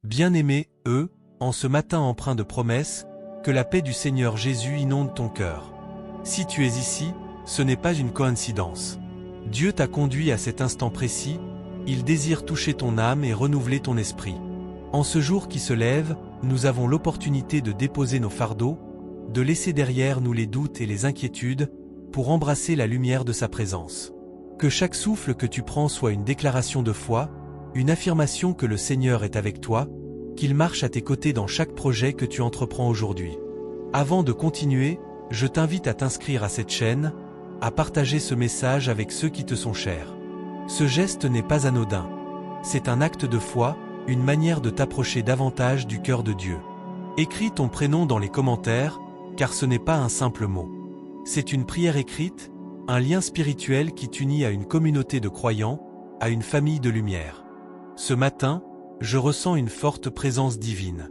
Bien-aimé, en ce matin empreint de promesses, que la paix du Seigneur Jésus inonde ton cœur. Si tu es ici, ce n'est pas une coïncidence. Dieu t'a conduit à cet instant précis, il désire toucher ton âme et renouveler ton esprit. En ce jour qui se lève, nous avons l'opportunité de déposer nos fardeaux, de laisser derrière nous les doutes et les inquiétudes, pour embrasser la lumière de sa présence. Que chaque souffle que tu prends soit une déclaration de foi, une affirmation que le Seigneur est avec toi, qu'il marche à tes côtés dans chaque projet que tu entreprends aujourd'hui. Avant de continuer, je t'invite à t'inscrire à cette chaîne, à partager ce message avec ceux qui te sont chers. Ce geste n'est pas anodin. C'est un acte de foi, une manière de t'approcher davantage du cœur de Dieu. Écris ton prénom dans les commentaires, car ce n'est pas un simple mot. C'est une prière écrite, un lien spirituel qui t'unit à une communauté de croyants, à une famille de lumière. Ce matin, je ressens une forte présence divine.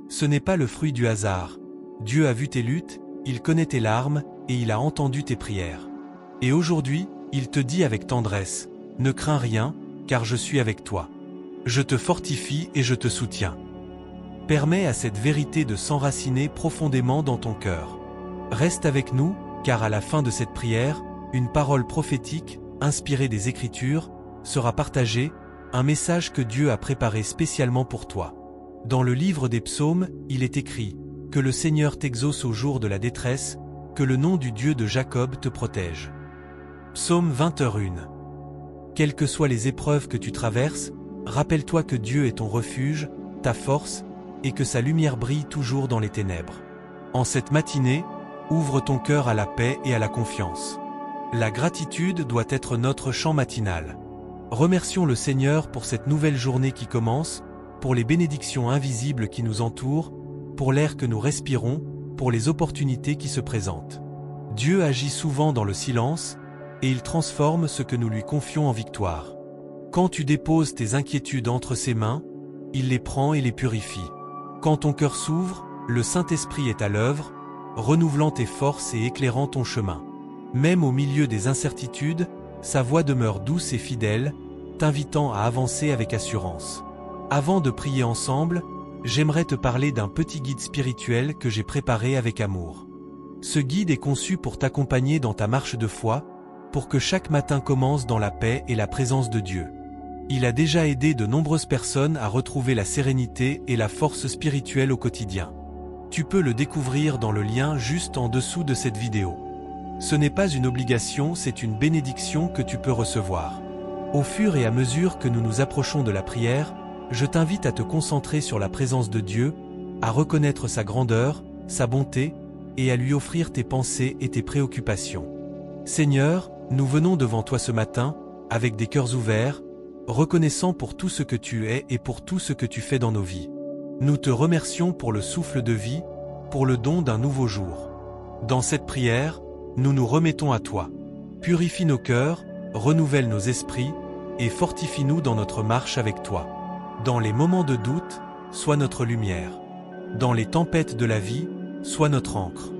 Ce n'est pas le fruit du hasard. Dieu a vu tes luttes, il connaît tes larmes, et il a entendu tes prières. Et aujourd'hui, il te dit avec tendresse, « Ne crains rien, car je suis avec toi. Je te fortifie et je te soutiens. » Permets à cette vérité de s'enraciner profondément dans ton cœur. Reste avec nous, car à la fin de cette prière, une parole prophétique, inspirée des Écritures, sera partagée, un message que Dieu a préparé spécialement pour toi. Dans le livre des psaumes, il est écrit « Que le Seigneur t'exauce au jour de la détresse, que le nom du Dieu de Jacob te protège. » Psaume 21. Quelles que soient les épreuves que tu traverses, rappelle-toi que Dieu est ton refuge, ta force, et que sa lumière brille toujours dans les ténèbres. En cette matinée, ouvre ton cœur à la paix et à la confiance. La gratitude doit être notre chant matinal. Remercions le Seigneur pour cette nouvelle journée qui commence, pour les bénédictions invisibles qui nous entourent, pour l'air que nous respirons, pour les opportunités qui se présentent. Dieu agit souvent dans le silence, et il transforme ce que nous lui confions en victoire. Quand tu déposes tes inquiétudes entre ses mains, il les prend et les purifie. Quand ton cœur s'ouvre, le Saint-Esprit est à l'œuvre, renouvelant tes forces et éclairant ton chemin. Même au milieu des incertitudes, sa voix demeure douce et fidèle, t'invitant à avancer avec assurance. Avant de prier ensemble, j'aimerais te parler d'un petit guide spirituel que j'ai préparé avec amour. Ce guide est conçu pour t'accompagner dans ta marche de foi, pour que chaque matin commence dans la paix et la présence de Dieu. Il a déjà aidé de nombreuses personnes à retrouver la sérénité et la force spirituelle au quotidien. Tu peux le découvrir dans le lien juste en dessous de cette vidéo. Ce n'est pas une obligation, c'est une bénédiction que tu peux recevoir. Au fur et à mesure que nous nous approchons de la prière, je t'invite à te concentrer sur la présence de Dieu, à reconnaître sa grandeur, sa bonté, et à lui offrir tes pensées et tes préoccupations. Seigneur, nous venons devant toi ce matin, avec des cœurs ouverts, reconnaissant pour tout ce que tu es et pour tout ce que tu fais dans nos vies. Nous te remercions pour le souffle de vie, pour le don d'un nouveau jour. Dans cette prière, nous nous remettons à toi. Purifie nos cœurs, renouvelle nos esprits, et fortifie-nous dans notre marche avec toi. Dans les moments de doute, sois notre lumière. Dans les tempêtes de la vie, sois notre ancre.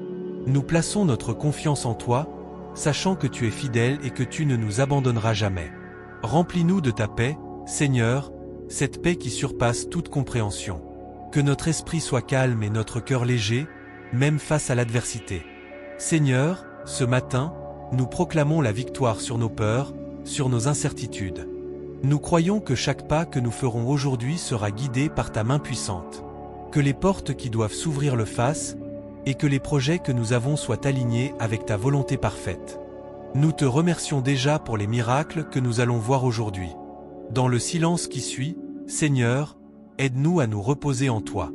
Nous plaçons notre confiance en toi, sachant que tu es fidèle et que tu ne nous abandonneras jamais. Remplis-nous de ta paix, Seigneur, cette paix qui surpasse toute compréhension. Que notre esprit soit calme et notre cœur léger, même face à l'adversité. Seigneur, ce matin, nous proclamons la victoire sur nos peurs, sur nos incertitudes. Nous croyons que chaque pas que nous ferons aujourd'hui sera guidé par ta main puissante. Que les portes qui doivent s'ouvrir le fassent, et que les projets que nous avons soient alignés avec ta volonté parfaite. Nous te remercions déjà pour les miracles que nous allons voir aujourd'hui. Dans le silence qui suit, Seigneur, aide-nous à nous reposer en toi.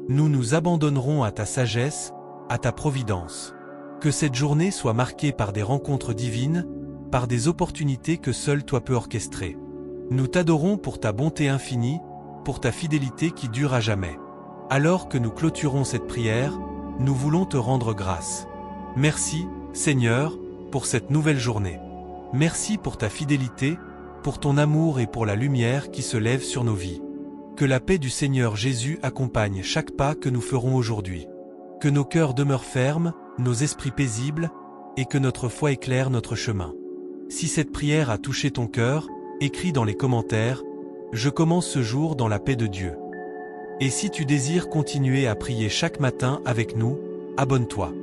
Nous nous abandonnerons à ta sagesse, à ta providence. Que cette journée soit marquée par des rencontres divines, par des opportunités que seul toi peux orchestrer. Nous t'adorons pour ta bonté infinie, pour ta fidélité qui dure à jamais. Alors que nous clôturons cette prière, nous voulons te rendre grâce. Merci, Seigneur, pour cette nouvelle journée. Merci pour ta fidélité, pour ton amour et pour la lumière qui se lève sur nos vies. Que la paix du Seigneur Jésus accompagne chaque pas que nous ferons aujourd'hui. Que nos cœurs demeurent fermes, nos esprits paisibles, et que notre foi éclaire notre chemin. Si cette prière a touché ton cœur, écris dans les commentaires « Je commence ce jour dans la paix de Dieu ». Et si tu désires continuer à prier chaque matin avec nous, abonne-toi.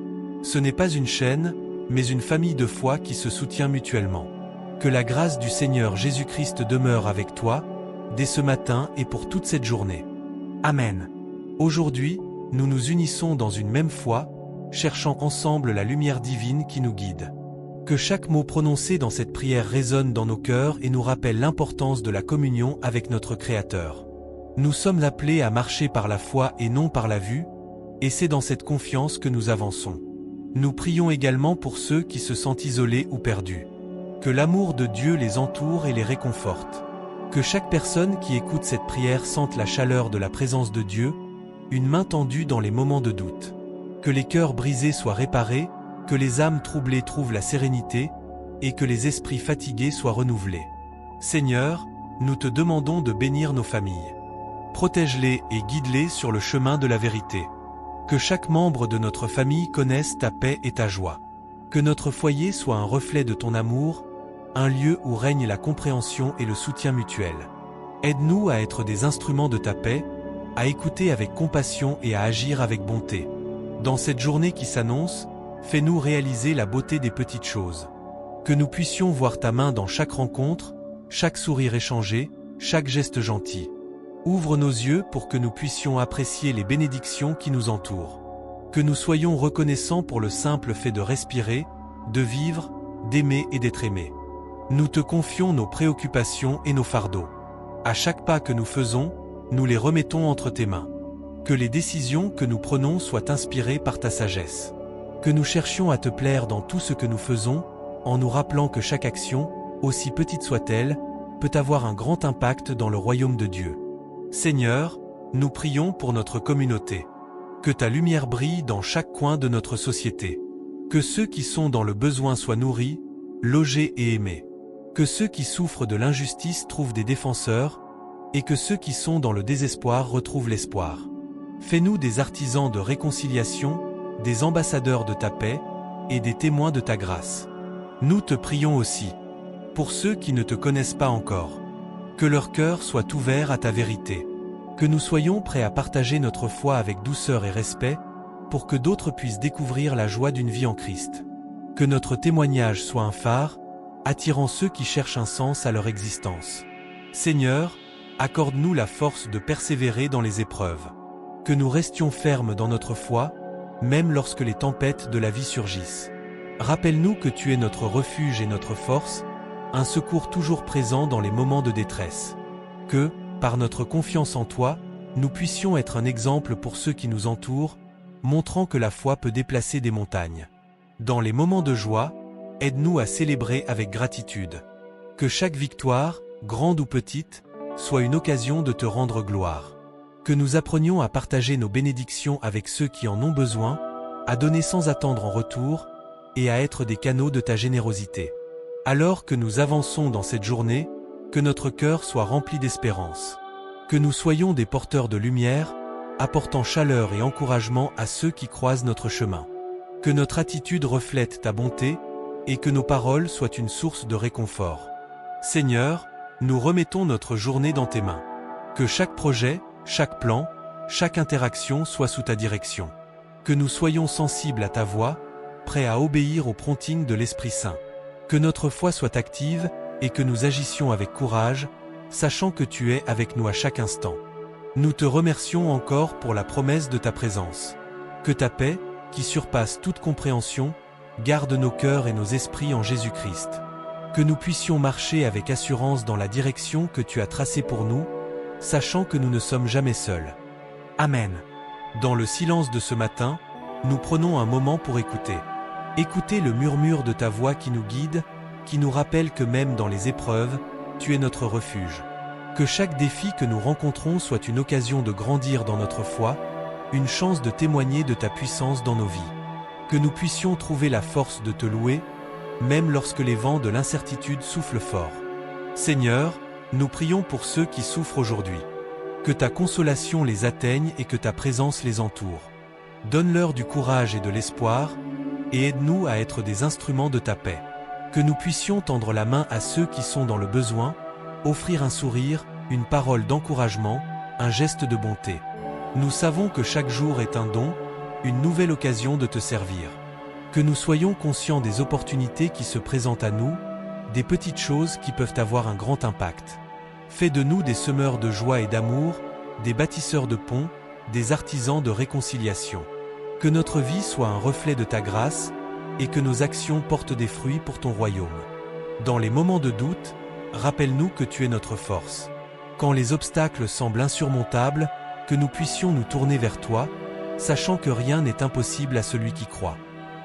Ce n'est pas une chaîne, mais une famille de foi qui se soutient mutuellement. Que la grâce du Seigneur Jésus-Christ demeure avec toi, dès ce matin et pour toute cette journée. Amen. Aujourd'hui, nous nous unissons dans une même foi, cherchant ensemble la lumière divine qui nous guide. Que chaque mot prononcé dans cette prière résonne dans nos cœurs et nous rappelle l'importance de la communion avec notre Créateur. Nous sommes appelés à marcher par la foi et non par la vue, et c'est dans cette confiance que nous avançons. Nous prions également pour ceux qui se sentent isolés ou perdus. Que l'amour de Dieu les entoure et les réconforte. Que chaque personne qui écoute cette prière sente la chaleur de la présence de Dieu, une main tendue dans les moments de doute. Que les cœurs brisés soient réparés, que les âmes troublées trouvent la sérénité, et que les esprits fatigués soient renouvelés. Seigneur, nous te demandons de bénir nos familles. Protège-les et guide-les sur le chemin de la vérité. Que chaque membre de notre famille connaisse ta paix et ta joie. Que notre foyer soit un reflet de ton amour, un lieu où règne la compréhension et le soutien mutuel. Aide-nous à être des instruments de ta paix, à écouter avec compassion et à agir avec bonté. Dans cette journée qui s'annonce, fais-nous réaliser la beauté des petites choses. Que nous puissions voir ta main dans chaque rencontre, chaque sourire échangé, chaque geste gentil. Ouvre nos yeux pour que nous puissions apprécier les bénédictions qui nous entourent. Que nous soyons reconnaissants pour le simple fait de respirer, de vivre, d'aimer et d'être aimés. Nous te confions nos préoccupations et nos fardeaux. À chaque pas que nous faisons, nous les remettons entre tes mains. Que les décisions que nous prenons soient inspirées par ta sagesse. Que nous cherchions à te plaire dans tout ce que nous faisons, en nous rappelant que chaque action, aussi petite soit-elle, peut avoir un grand impact dans le royaume de Dieu. Seigneur, nous prions pour notre communauté. Que ta lumière brille dans chaque coin de notre société. Que ceux qui sont dans le besoin soient nourris, logés et aimés. Que ceux qui souffrent de l'injustice trouvent des défenseurs, et que ceux qui sont dans le désespoir retrouvent l'espoir. Fais-nous des artisans de réconciliation, des ambassadeurs de ta paix, et des témoins de ta grâce. Nous te prions aussi, pour ceux qui ne te connaissent pas encore. Que leur cœur soit ouvert à ta vérité. Que nous soyons prêts à partager notre foi avec douceur et respect, pour que d'autres puissent découvrir la joie d'une vie en Christ. Que notre témoignage soit un phare, attirant ceux qui cherchent un sens à leur existence. Seigneur, accorde-nous la force de persévérer dans les épreuves. Que nous restions fermes dans notre foi, même lorsque les tempêtes de la vie surgissent. Rappelle-nous que tu es notre refuge et notre force, un secours toujours présent dans les moments de détresse. Que, par notre confiance en toi, nous puissions être un exemple pour ceux qui nous entourent, montrant que la foi peut déplacer des montagnes. Dans les moments de joie, aide-nous à célébrer avec gratitude. Que chaque victoire, grande ou petite, soit une occasion de te rendre gloire. Que nous apprenions à partager nos bénédictions avec ceux qui en ont besoin, à donner sans attendre en retour, et à être des canaux de ta générosité. Alors que nous avançons dans cette journée, que notre cœur soit rempli d'espérance. Que nous soyons des porteurs de lumière, apportant chaleur et encouragement à ceux qui croisent notre chemin. Que notre attitude reflète ta bonté, et que nos paroles soient une source de réconfort. Seigneur, nous remettons notre journée dans tes mains. Que chaque projet, chaque plan, chaque interaction soit sous ta direction. Que nous soyons sensibles à ta voix, prêts à obéir au prompting de l'Esprit Saint. Que notre foi soit active, et que nous agissions avec courage, sachant que tu es avec nous à chaque instant. Nous te remercions encore pour la promesse de ta présence. Que ta paix, qui surpasse toute compréhension, garde nos cœurs et nos esprits en Jésus-Christ. Que nous puissions marcher avec assurance dans la direction que tu as tracée pour nous, sachant que nous ne sommes jamais seuls. Amen. Dans le silence de ce matin, nous prenons un moment pour écouter. Écouter le murmure de ta voix qui nous guide, qui nous rappelle que même dans les épreuves, tu es notre refuge. Que chaque défi que nous rencontrons soit une occasion de grandir dans notre foi, une chance de témoigner de ta puissance dans nos vies. Que nous puissions trouver la force de te louer, même lorsque les vents de l'incertitude soufflent fort. Seigneur, nous prions pour ceux qui souffrent aujourd'hui. Que ta consolation les atteigne et que ta présence les entoure. Donne-leur du courage et de l'espoir, et aide-nous à être des instruments de ta paix. Que nous puissions tendre la main à ceux qui sont dans le besoin, offrir un sourire, une parole d'encouragement, un geste de bonté. Nous savons que chaque jour est un don, une nouvelle occasion de te servir. Que nous soyons conscients des opportunités qui se présentent à nous, des petites choses qui peuvent avoir un grand impact. Fais de nous des semeurs de joie et d'amour, des bâtisseurs de ponts, des artisans de réconciliation. Que notre vie soit un reflet de ta grâce, et que nos actions portent des fruits pour ton royaume. Dans les moments de doute, rappelle-nous que tu es notre force. Quand les obstacles semblent insurmontables, que nous puissions nous tourner vers toi, sachant que rien n'est impossible à celui qui croit.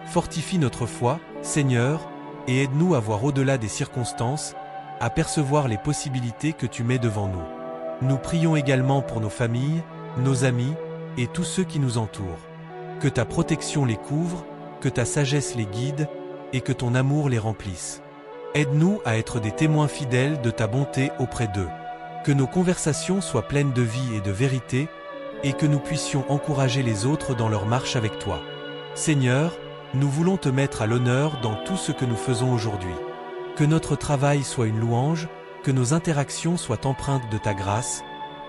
Fortifie notre foi, Seigneur, et aide-nous à voir au-delà des circonstances, à percevoir les possibilités que tu mets devant nous. Nous prions également pour nos familles, nos amis, et tous ceux qui nous entourent. Que ta protection les couvre, que ta sagesse les guide, et que ton amour les remplisse. Aide-nous à être des témoins fidèles de ta bonté auprès d'eux. Que nos conversations soient pleines de vie et de vérité, et que nous puissions encourager les autres dans leur marche avec toi. Seigneur, nous voulons te mettre à l'honneur dans tout ce que nous faisons aujourd'hui. Que notre travail soit une louange, que nos interactions soient empreintes de ta grâce,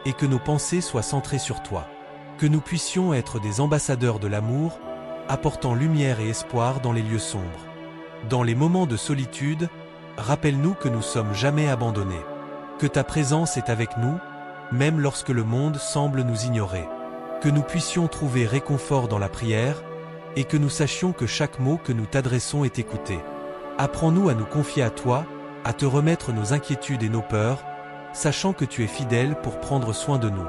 et que nos pensées soient centrées sur toi. Que nous puissions être des ambassadeurs de l'amour, apportant lumière et espoir dans les lieux sombres. Dans les moments de solitude, rappelle-nous que nous sommes jamais abandonnés. Que ta présence est avec nous, même lorsque le monde semble nous ignorer. Que nous puissions trouver réconfort dans la prière, et que nous sachions que chaque mot que nous t'adressons est écouté. Apprends-nous à nous confier à toi, à te remettre nos inquiétudes et nos peurs, sachant que tu es fidèle pour prendre soin de nous.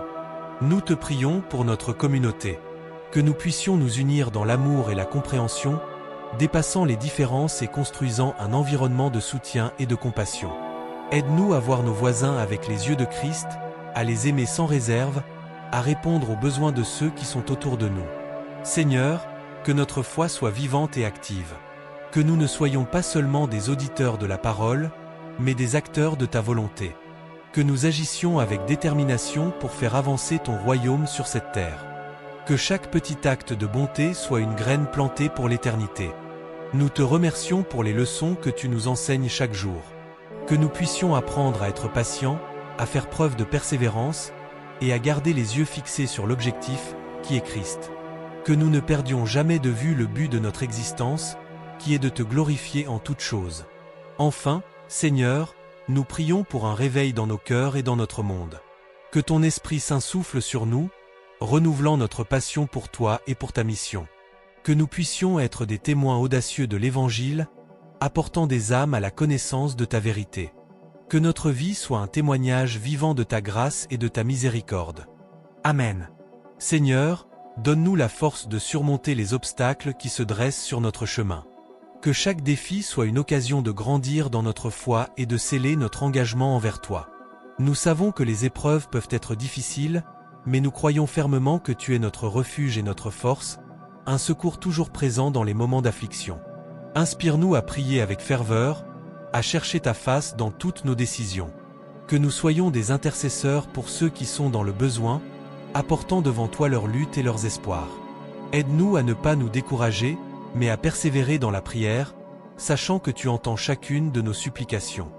Nous te prions pour notre communauté. Que nous puissions nous unir dans l'amour et la compréhension, dépassant les différences et construisant un environnement de soutien et de compassion. Aide-nous à voir nos voisins avec les yeux de Christ, à les aimer sans réserve, à répondre aux besoins de ceux qui sont autour de nous. Seigneur, que notre foi soit vivante et active. Que nous ne soyons pas seulement des auditeurs de la parole, mais des acteurs de ta volonté. Que nous agissions avec détermination pour faire avancer ton royaume sur cette terre. Que chaque petit acte de bonté soit une graine plantée pour l'éternité. Nous te remercions pour les leçons que tu nous enseignes chaque jour. Que nous puissions apprendre à être patients, à faire preuve de persévérance, et à garder les yeux fixés sur l'objectif, qui est Christ. Que nous ne perdions jamais de vue le but de notre existence, qui est de te glorifier en toutes choses. Enfin, Seigneur, nous prions pour un réveil dans nos cœurs et dans notre monde. Que ton Esprit Saint souffle sur nous, renouvelant notre passion pour toi et pour ta mission. Que nous puissions être des témoins audacieux de l'Évangile, apportant des âmes à la connaissance de ta vérité. Que notre vie soit un témoignage vivant de ta grâce et de ta miséricorde. Amen. Seigneur, donne-nous la force de surmonter les obstacles qui se dressent sur notre chemin. Que chaque défi soit une occasion de grandir dans notre foi et de sceller notre engagement envers toi. Nous savons que les épreuves peuvent être difficiles, mais nous croyons fermement que tu es notre refuge et notre force, un secours toujours présent dans les moments d'affliction. Inspire-nous à prier avec ferveur, à chercher ta face dans toutes nos décisions. Que nous soyons des intercesseurs pour ceux qui sont dans le besoin, apportant devant toi leur lutte et leurs espoirs. Aide-nous à ne pas nous décourager, mais à persévérer dans la prière, sachant que tu entends chacune de nos supplications.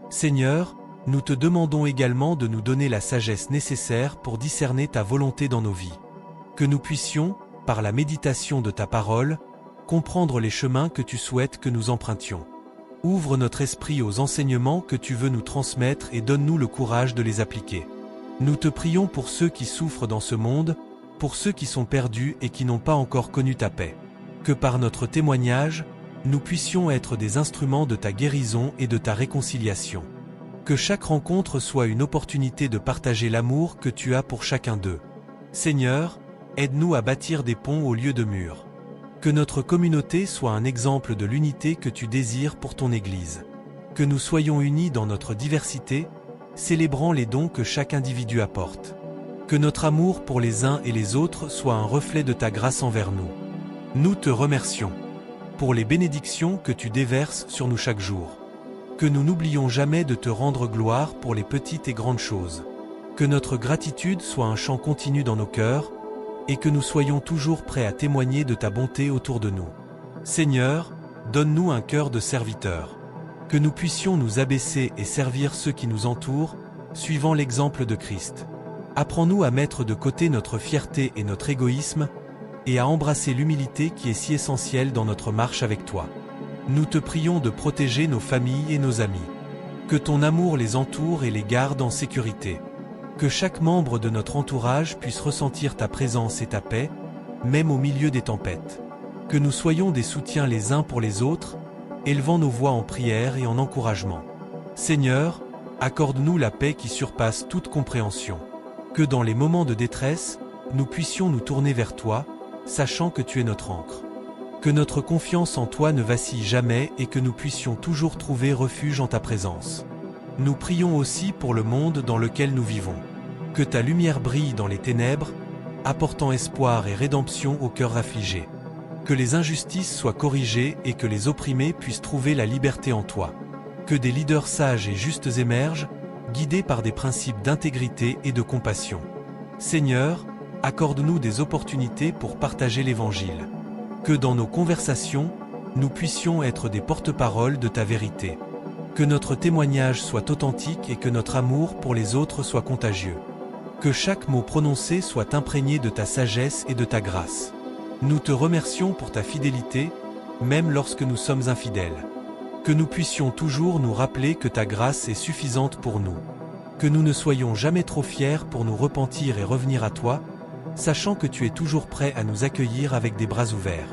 Seigneur, nous te demandons également de nous donner la sagesse nécessaire pour discerner ta volonté dans nos vies. Que nous puissions, par la méditation de ta parole, comprendre les chemins que tu souhaites que nous empruntions. Ouvre notre esprit aux enseignements que tu veux nous transmettre et donne-nous le courage de les appliquer. Nous te prions pour ceux qui souffrent dans ce monde, pour ceux qui sont perdus et qui n'ont pas encore connu ta paix. Que par notre témoignage, nous puissions être des instruments de ta guérison et de ta réconciliation. Que chaque rencontre soit une opportunité de partager l'amour que tu as pour chacun d'eux. Seigneur, aide-nous à bâtir des ponts au lieu de murs. Que notre communauté soit un exemple de l'unité que tu désires pour ton Église. Que nous soyons unis dans notre diversité, célébrant les dons que chaque individu apporte. Que notre amour pour les uns et les autres soit un reflet de ta grâce envers nous. Nous te remercions pour les bénédictions que tu déverses sur nous chaque jour. Que nous n'oublions jamais de te rendre gloire pour les petites et grandes choses. Que notre gratitude soit un chant continu dans nos cœurs, et que nous soyons toujours prêts à témoigner de ta bonté autour de nous. Seigneur, donne-nous un cœur de serviteur. Que nous puissions nous abaisser et servir ceux qui nous entourent, suivant l'exemple de Christ. Apprends-nous à mettre de côté notre fierté et notre égoïsme, et à embrasser l'humilité qui est si essentielle dans notre marche avec toi. Nous te prions de protéger nos familles et nos amis. Que ton amour les entoure et les garde en sécurité. Que chaque membre de notre entourage puisse ressentir ta présence et ta paix, même au milieu des tempêtes. Que nous soyons des soutiens les uns pour les autres, élevant nos voix en prière et en encouragement. Seigneur, accorde-nous la paix qui surpasse toute compréhension. Que dans les moments de détresse, nous puissions nous tourner vers toi, sachant que tu es notre ancre. Que notre confiance en toi ne vacille jamais et que nous puissions toujours trouver refuge en ta présence. Nous prions aussi pour le monde dans lequel nous vivons. Que ta lumière brille dans les ténèbres, apportant espoir et rédemption aux cœurs affligés. Que les injustices soient corrigées et que les opprimés puissent trouver la liberté en toi. Que des leaders sages et justes émergent, guidés par des principes d'intégrité et de compassion. Seigneur, accorde-nous des opportunités pour partager l'Évangile. Que dans nos conversations, nous puissions être des porte-paroles de ta vérité. Que notre témoignage soit authentique et que notre amour pour les autres soit contagieux. Que chaque mot prononcé soit imprégné de ta sagesse et de ta grâce. Nous te remercions pour ta fidélité, même lorsque nous sommes infidèles. Que nous puissions toujours nous rappeler que ta grâce est suffisante pour nous. Que nous ne soyons jamais trop fiers pour nous repentir et revenir à toi, sachant que tu es toujours prêt à nous accueillir avec des bras ouverts.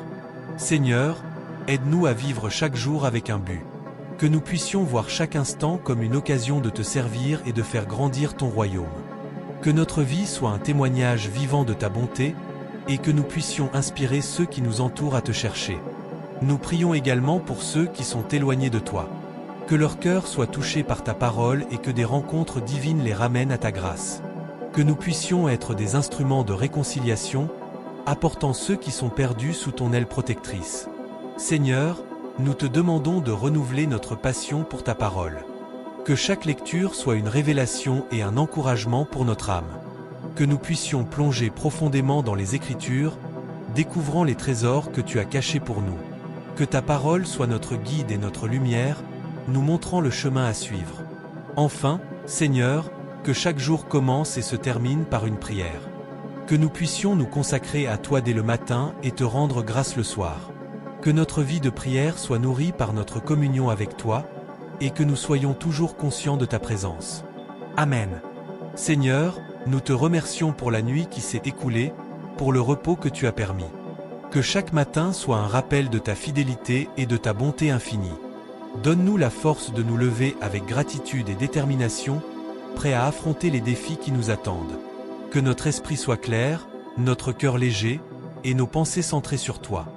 Seigneur, aide-nous à vivre chaque jour avec un but. Que nous puissions voir chaque instant comme une occasion de te servir et de faire grandir ton royaume. Que notre vie soit un témoignage vivant de ta bonté, et que nous puissions inspirer ceux qui nous entourent à te chercher. Nous prions également pour ceux qui sont éloignés de toi. Que leur cœur soit touché par ta parole et que des rencontres divines les ramènent à ta grâce. Que nous puissions être des instruments de réconciliation, apportant ceux qui sont perdus sous ton aile protectrice. Seigneur, nous te demandons de renouveler notre passion pour ta parole. Que chaque lecture soit une révélation et un encouragement pour notre âme. Que nous puissions plonger profondément dans les Écritures, découvrant les trésors que tu as cachés pour nous. Que ta parole soit notre guide et notre lumière, nous montrant le chemin à suivre. Enfin, Seigneur, que chaque jour commence et se termine par une prière. Que nous puissions nous consacrer à toi dès le matin et te rendre grâce le soir. Que notre vie de prière soit nourrie par notre communion avec toi, et que nous soyons toujours conscients de ta présence. Amen. Seigneur, nous te remercions pour la nuit qui s'est écoulée, pour le repos que tu as permis. Que chaque matin soit un rappel de ta fidélité et de ta bonté infinie. Donne-nous la force de nous lever avec gratitude et détermination, prêts à affronter les défis qui nous attendent. Que notre esprit soit clair, notre cœur léger, et nos pensées centrées sur toi.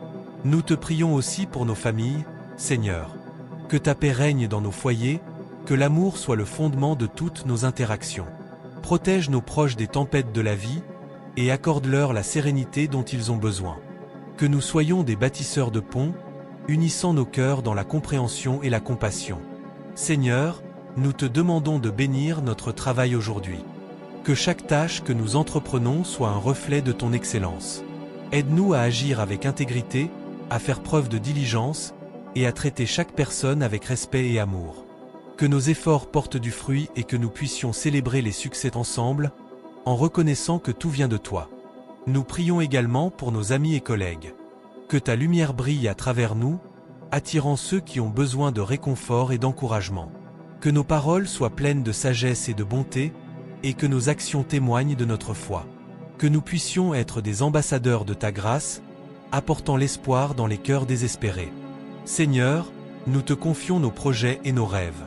Nous te prions aussi pour nos familles, Seigneur. Que ta paix règne dans nos foyers, que l'amour soit le fondement de toutes nos interactions. Protège nos proches des tempêtes de la vie, et accorde-leur la sérénité dont ils ont besoin. Que nous soyons des bâtisseurs de ponts, unissant nos cœurs dans la compréhension et la compassion. Seigneur, nous te demandons de bénir notre travail aujourd'hui. Que chaque tâche que nous entreprenons soit un reflet de ton excellence. Aide-nous à agir avec intégrité, à faire preuve de diligence, et à traiter chaque personne avec respect et amour. Que nos efforts portent du fruit et que nous puissions célébrer les succès ensemble, en reconnaissant que tout vient de toi. Nous prions également pour nos amis et collègues. Que ta lumière brille à travers nous, attirant ceux qui ont besoin de réconfort et d'encouragement. Que nos paroles soient pleines de sagesse et de bonté, et que nos actions témoignent de notre foi. Que nous puissions être des ambassadeurs de ta grâce, apportant l'espoir dans les cœurs désespérés. Seigneur, nous te confions nos projets et nos rêves.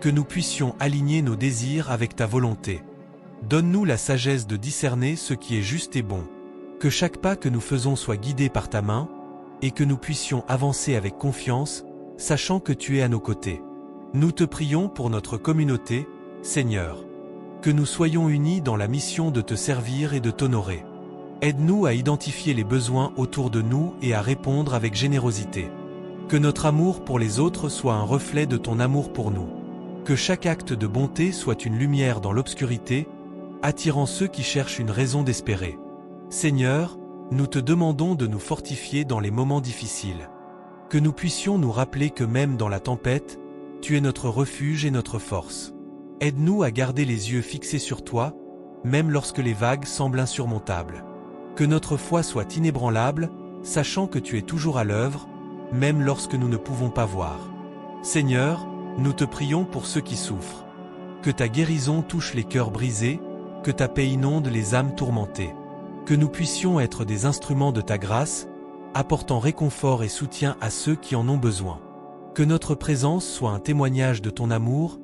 Que nous puissions aligner nos désirs avec ta volonté. Donne-nous la sagesse de discerner ce qui est juste et bon. Que chaque pas que nous faisons soit guidé par ta main, et que nous puissions avancer avec confiance, sachant que tu es à nos côtés. Nous te prions pour notre communauté, Seigneur. Que nous soyons unis dans la mission de te servir et de t'honorer. Aide-nous à identifier les besoins autour de nous et à répondre avec générosité. Que notre amour pour les autres soit un reflet de ton amour pour nous. Que chaque acte de bonté soit une lumière dans l'obscurité, attirant ceux qui cherchent une raison d'espérer. Seigneur, nous te demandons de nous fortifier dans les moments difficiles. Que nous puissions nous rappeler que même dans la tempête, tu es notre refuge et notre force. Aide-nous à garder les yeux fixés sur toi, même lorsque les vagues semblent insurmontables. Que notre foi soit inébranlable, sachant que tu es toujours à l'œuvre, même lorsque nous ne pouvons pas voir. Seigneur, nous te prions pour ceux qui souffrent. Que ta guérison touche les cœurs brisés, que ta paix inonde les âmes tourmentées. Que nous puissions être des instruments de ta grâce, apportant réconfort et soutien à ceux qui en ont besoin. Que notre présence soit un témoignage de ton amour,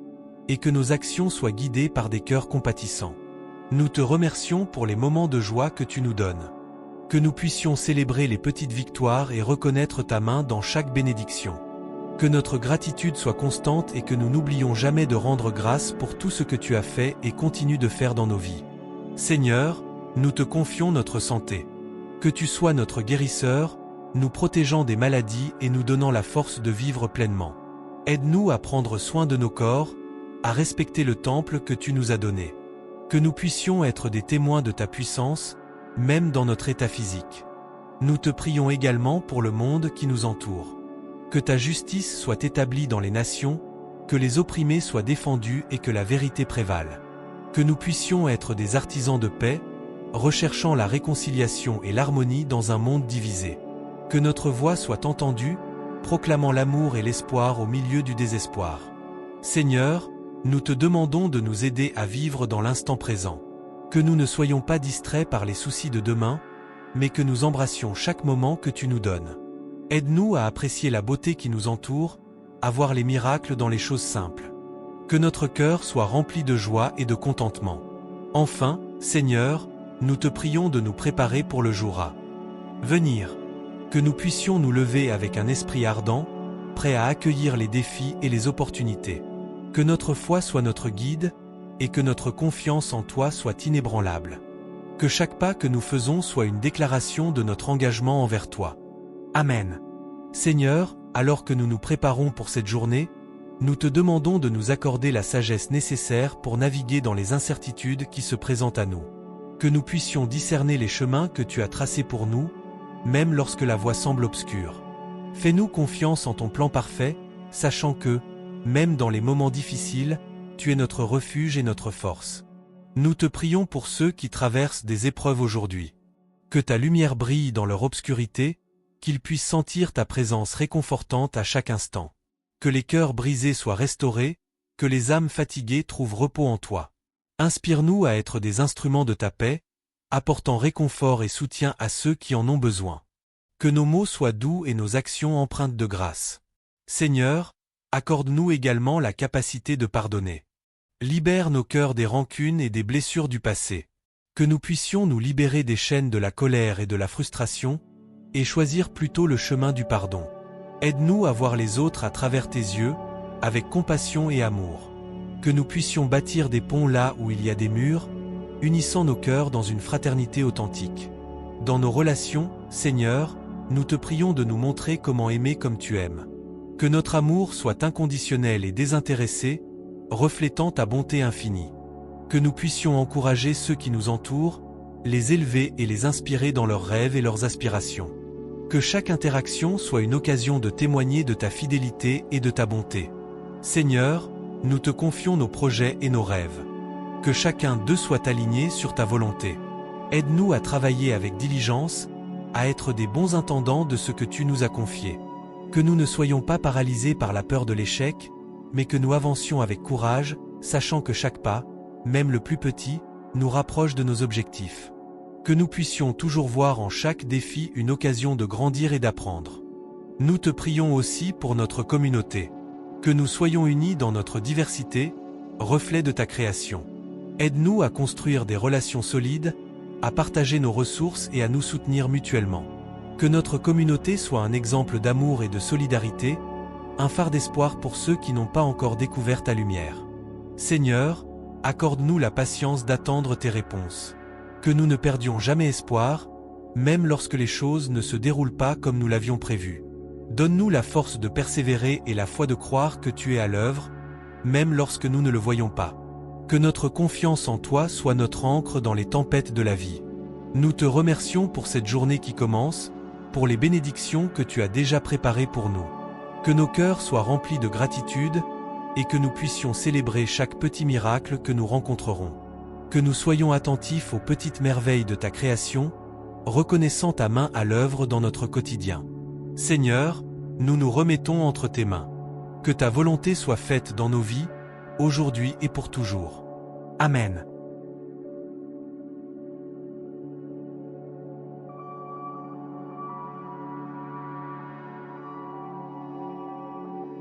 et que nos actions soient guidées par des cœurs compatissants. Nous te remercions pour les moments de joie que tu nous donnes. Que nous puissions célébrer les petites victoires et reconnaître ta main dans chaque bénédiction. Que notre gratitude soit constante et que nous n'oublions jamais de rendre grâce pour tout ce que tu as fait et continues de faire dans nos vies. Seigneur, nous te confions notre santé. Que tu sois notre guérisseur, nous protégeant des maladies et nous donnant la force de vivre pleinement. Aide-nous à prendre soin de nos corps, à respecter le temple que tu nous as donné. Que nous puissions être des témoins de ta puissance, même dans notre état physique. Nous te prions également pour le monde qui nous entoure. Que ta justice soit établie dans les nations, que les opprimés soient défendus et que la vérité prévale. Que nous puissions être des artisans de paix, recherchant la réconciliation et l'harmonie dans un monde divisé. Que notre voix soit entendue, proclamant l'amour et l'espoir au milieu du désespoir. Seigneur, nous te demandons de nous aider à vivre dans l'instant présent. Que nous ne soyons pas distraits par les soucis de demain, mais que nous embrassions chaque moment que tu nous donnes. Aide-nous à apprécier la beauté qui nous entoure, à voir les miracles dans les choses simples. Que notre cœur soit rempli de joie et de contentement. Enfin, Seigneur, nous te prions de nous préparer pour le jour à venir. Que nous puissions nous lever avec un esprit ardent, prêt à accueillir les défis et les opportunités. Que notre foi soit notre guide, et que notre confiance en toi soit inébranlable. Que chaque pas que nous faisons soit une déclaration de notre engagement envers toi. Amen. Seigneur, alors que nous nous préparons pour cette journée, nous te demandons de nous accorder la sagesse nécessaire pour naviguer dans les incertitudes qui se présentent à nous. Que nous puissions discerner les chemins que tu as tracés pour nous, même lorsque la voie semble obscure. Fais-nous confiance en ton plan parfait, sachant que, même dans les moments difficiles, tu es notre refuge et notre force. Nous te prions pour ceux qui traversent des épreuves aujourd'hui. Que ta lumière brille dans leur obscurité, qu'ils puissent sentir ta présence réconfortante à chaque instant. Que les cœurs brisés soient restaurés, que les âmes fatiguées trouvent repos en toi. Inspire-nous à être des instruments de ta paix, apportant réconfort et soutien à ceux qui en ont besoin. Que nos mots soient doux et nos actions empreintes de grâce. Seigneur, accorde-nous également la capacité de pardonner. Libère nos cœurs des rancunes et des blessures du passé. Que nous puissions nous libérer des chaînes de la colère et de la frustration, et choisir plutôt le chemin du pardon. Aide-nous à voir les autres à travers tes yeux, avec compassion et amour. Que nous puissions bâtir des ponts là où il y a des murs, unissant nos cœurs dans une fraternité authentique. Dans nos relations, Seigneur, nous te prions de nous montrer comment aimer comme tu aimes. Que notre amour soit inconditionnel et désintéressé, reflétant ta bonté infinie. Que nous puissions encourager ceux qui nous entourent, les élever et les inspirer dans leurs rêves et leurs aspirations. Que chaque interaction soit une occasion de témoigner de ta fidélité et de ta bonté. Seigneur, nous te confions nos projets et nos rêves. Que chacun d'eux soit aligné sur ta volonté. Aide-nous à travailler avec diligence, à être des bons intendants de ce que tu nous as confié. Que nous ne soyons pas paralysés par la peur de l'échec, mais que nous avancions avec courage, sachant que chaque pas, même le plus petit, nous rapproche de nos objectifs. Que nous puissions toujours voir en chaque défi une occasion de grandir et d'apprendre. Nous te prions aussi pour notre communauté. Que nous soyons unis dans notre diversité, reflet de ta création. Aide-nous à construire des relations solides, à partager nos ressources et à nous soutenir mutuellement. Que notre communauté soit un exemple d'amour et de solidarité, un phare d'espoir pour ceux qui n'ont pas encore découvert ta lumière. Seigneur, accorde-nous la patience d'attendre tes réponses. Que nous ne perdions jamais espoir, même lorsque les choses ne se déroulent pas comme nous l'avions prévu. Donne-nous la force de persévérer et la foi de croire que tu es à l'œuvre, même lorsque nous ne le voyons pas. Que notre confiance en toi soit notre ancre dans les tempêtes de la vie. Nous te remercions pour cette journée qui commence, pour les bénédictions que tu as déjà préparées pour nous. Que nos cœurs soient remplis de gratitude, et que nous puissions célébrer chaque petit miracle que nous rencontrerons. Que nous soyons attentifs aux petites merveilles de ta création, reconnaissant ta main à l'œuvre dans notre quotidien. Seigneur, nous nous remettons entre tes mains. Que ta volonté soit faite dans nos vies, aujourd'hui et pour toujours. Amen.